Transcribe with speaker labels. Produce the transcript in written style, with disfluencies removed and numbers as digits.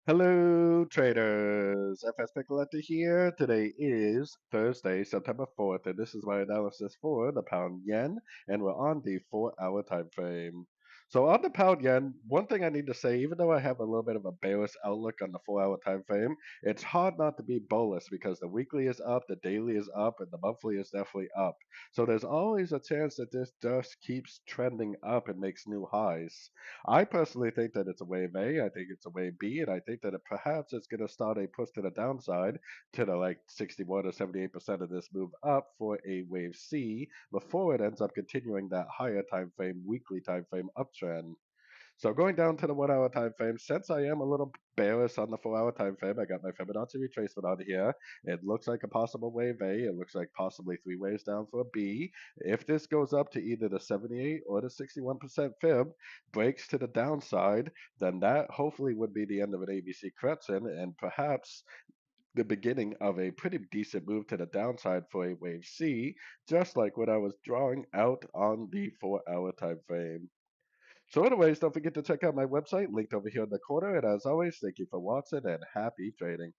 Speaker 1: Hello, traders. FX Pip Collector here. Today is Thursday, September 4th, and this is my analysis for the pound yen, and we're on the 4-hour time frame. So on the pound yen, one thing I need to say, even though I have a little bit of a bearish outlook on the 4-hour time frame, it's hard not to be bullish because the weekly is up, the daily is up, and the monthly is definitely up. So there's always a chance that this just keeps trending up and makes new highs. I personally think that it's a wave A. I think it's a wave B, and I think that it perhaps it's going to start a push to the downside to the like 61 or 78% of this move up for a wave C before it ends up continuing that higher time frame, weekly time frame uptrend. So going down to the 1 hour time frame, since I am a little bearish on the 4 hour time frame, I got my Fibonacci retracement on here. It looks like a possible wave A. It looks like possibly three waves down for a B. If this goes up to either the 78 or the 61% fib, breaks to the downside, then that hopefully would be the end of an ABC correction and perhaps the beginning of a pretty decent move to the downside for a wave C, just like what I was drawing out on the 4 hour time frame. So, anyways, don't forget to check out my website linked over here in the corner. And as always, thank you for watching and happy trading.